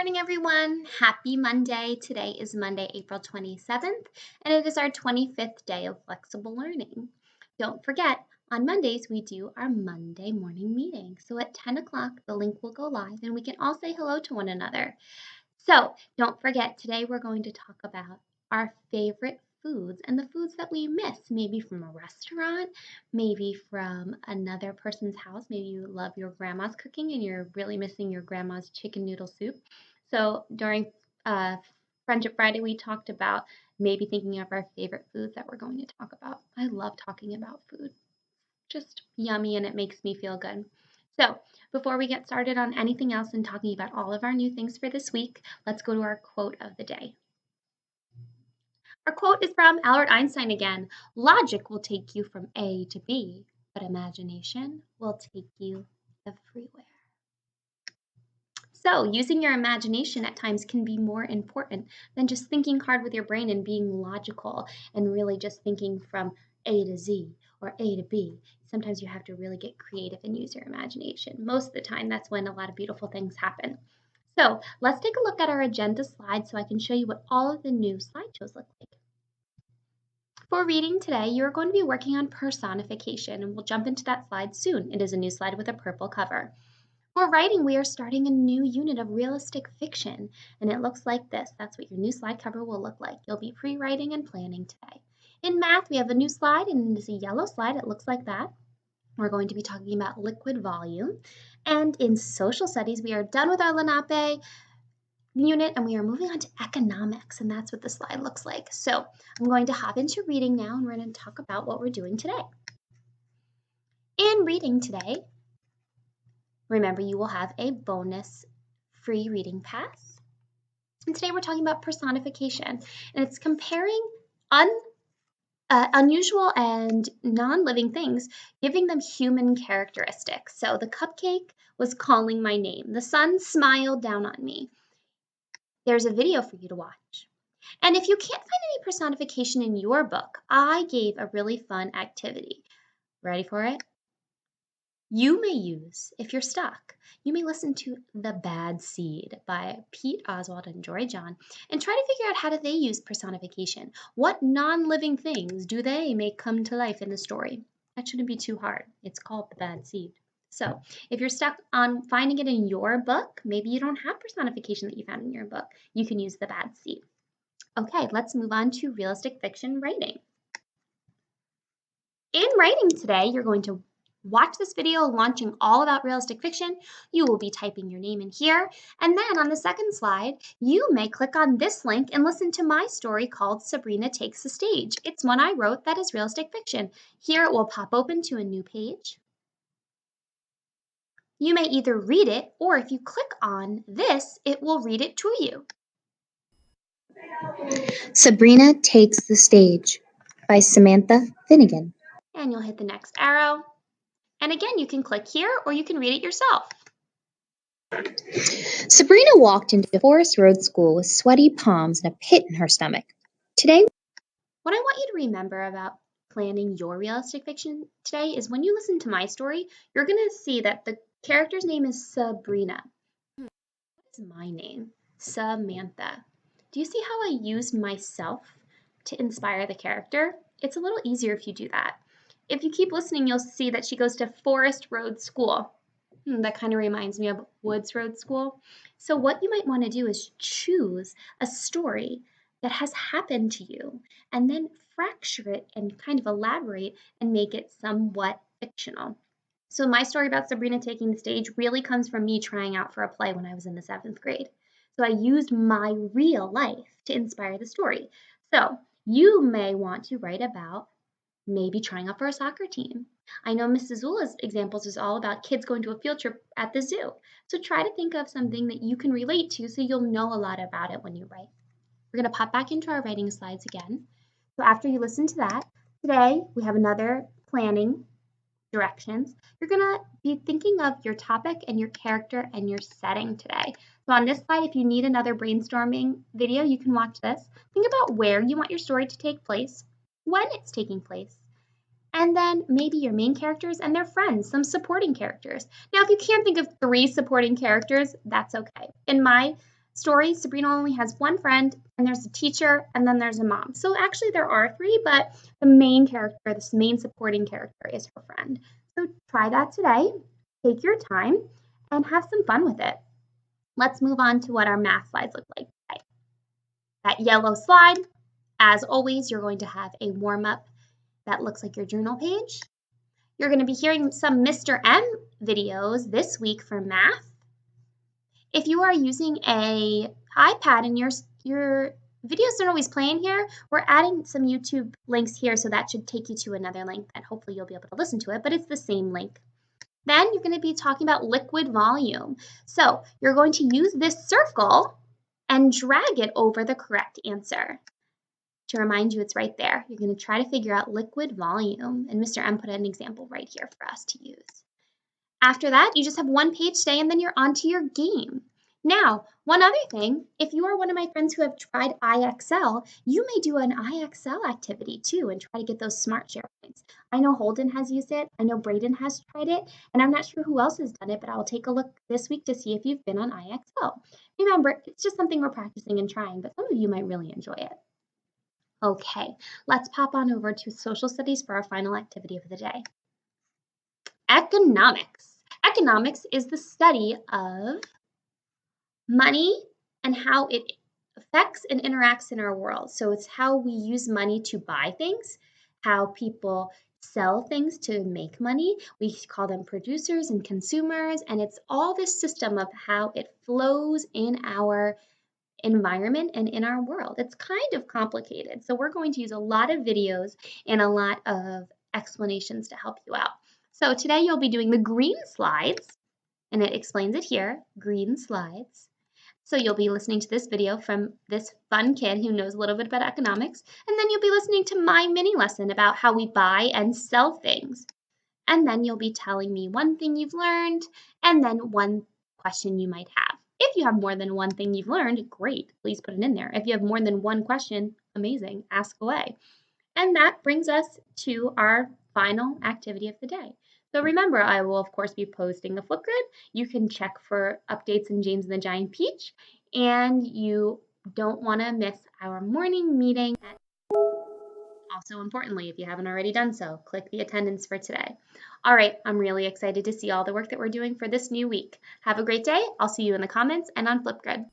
morning, everyone. Happy Monday. Today is Monday, April 27th, and it is our 25th day of flexible learning. Don't forget, on Mondays, we do our Monday morning meeting. So at 10 o'clock, the link will go live, and we can all say hello to one another. So don't forget, today we're going to talk about our favorite foods and the foods that we miss, maybe from a restaurant, maybe from another person's house. Maybe you love your grandma's cooking and you're really missing your grandma's chicken noodle soup. So during Friendship Friday, we talked about maybe thinking of our favorite foods that we're going to talk about. I love talking about food. Just yummy and it makes me feel good. So before we get started on anything else and talking about all of our new things for this week, let's go to our quote of the day. Our quote is from Albert Einstein again. Logic will take you from A to B, but imagination will take you everywhere. So using your imagination at times can be more important than just thinking hard with your brain and being logical and really just thinking from A to Z or A to B. Sometimes you have to really get creative and use your imagination. Most of the time, that's when a lot of beautiful things happen. So let's take a look at our agenda slide so I can show you what all of the new slideshows look like. For reading today, you're going to be working on personification, and we'll jump into that slide soon. It is a new slide with a purple cover. For writing, we are starting a new unit of realistic fiction, and it looks like this. That's what your new slide cover will look like. You'll be pre-writing and planning today. In math, we have a new slide, and it is a yellow slide. It looks like that. We're going to be talking about liquid volume. And in social studies, we are done with our Lenape unit, and we are moving on to economics, and that's what the slide looks like. So I'm going to hop into reading now, and we're going to talk about what we're doing today. In reading today, remember you will have a bonus free reading pass. And today we're talking about personification, and it's comparing unusual and non-living things, giving them human characteristics. So the cupcake was calling my name. The sun smiled down on me. There's a video for you to watch. And if you can't find any personification in your book, I gave a really fun activity. Ready for it? You may use, if you're stuck, you may listen to The Bad Seed by Pete Oswald and Jory John and try to figure out how do they use personification. What non-living things do they make come to life in the story? That shouldn't be too hard. It's called The Bad Seed. So if you're stuck on finding it in your book, maybe you don't have personification that you found in your book, you can use The Bad Seed. Okay, let's move on to realistic fiction writing. In writing today, you're going to watch this video launching all about realistic fiction. You will be typing your name in here. And then on the second slide, you may click on this link and listen to my story called Sabrina Takes the Stage. It's one I wrote that is realistic fiction. Here it will pop open to a new page. You may either read it, or if you click on this, it will read it to you. Sabrina Takes the Stage by Samantha Finnegan. And you'll hit the next arrow. And again, you can click here or you can read it yourself. Sabrina walked into Forest Road School with sweaty palms and a pit in her stomach. Today, what I want you to remember about planning your realistic fiction today is when you listen to my story, you're going to see that the character's name is Sabrina. What is my name? Samantha. Do you see how I use myself to inspire the character? It's a little easier if you do that. If you keep listening, you'll see that she goes to Forest Road School. That kind of reminds me of Woods Road School. So what you might want to do is choose a story that has happened to you and then fracture it and kind of elaborate and make it somewhat fictional. So my story about Sabrina taking the stage really comes from me trying out for a play when I was in the 7th grade. So I used my real life to inspire the story. So you may want to write about maybe trying out for a soccer team. I know Mrs. Zula's examples is all about kids going to a field trip at the zoo. So try to think of something that you can relate to so you'll know a lot about it when you write. We're going to pop back into our writing slides again. So after you listen to that, today we have another planning directions. You're going to be thinking of your topic and your character and your setting today. So on this slide, if you need another brainstorming video, you can watch this. Think about where you want your story to take place, when it's taking place, and then maybe your main characters and their friends, some supporting characters. Now, if you can't think of 3 supporting characters, that's okay. In my story, Sabrina only has one friend, and there's a teacher, and then there's a mom. So actually there are three, but the main character, this main supporting character, is her friend. So try that today. Take your time and have some fun with it. Let's move on to what our math slides look like today. That yellow slide, as always, you're going to have a warm-up that looks like your journal page. You're going to be hearing some Mr. M videos this week for math. If you are using a iPad and your videos don't always play in here, we're adding some YouTube links here, so that should take you to another link and hopefully you'll be able to listen to it, but it's the same link. Then you're going to be talking about liquid volume. So you're going to use this circle and drag it over the correct answer. To remind you, it's right there. You're going to try to figure out liquid volume, and Mr. M put an example right here for us to use. After that, you just have one page today, and then you're on to your game. Now, one other thing, if you are one of my friends who have tried IXL, you may do an IXL activity too and try to get those smart share points. I know Holden has used it, I know Braden has tried it, and I'm not sure who else has done it, but I'll take a look this week to see if you've been on IXL. Remember, it's just something we're practicing and trying, but some of you might really enjoy it. Okay, let's pop on over to social studies for our final activity of the day. Economics. Economics is the study of money and how it affects and interacts in our world. So it's how we use money to buy things, how people sell things to make money. We call them producers and consumers, and it's all this system of how it flows in our environment and in our world. It's kind of complicated. So we're going to use a lot of videos and a lot of explanations to help you out. So today you'll be doing the green slides, and it explains it here, green slides. So you'll be listening to this video from this fun kid who knows a little bit about economics, and then you'll be listening to my mini lesson about how we buy and sell things. And then you'll be telling me one thing you've learned, and then one question you might have. If you have more than one thing you've learned, great, please put it in there. If you have more than one question, amazing, ask away. And that brings us to our final activity of the day. So remember, I will of course be posting the Flipgrid. You can check for updates in James and the Giant Peach, and you don't want to miss our morning meeting. Also importantly, if you haven't already done so, click the attendance for today. All right, I'm really excited to see all the work that we're doing for this new week. Have a great day. I'll see you in the comments and on Flipgrid.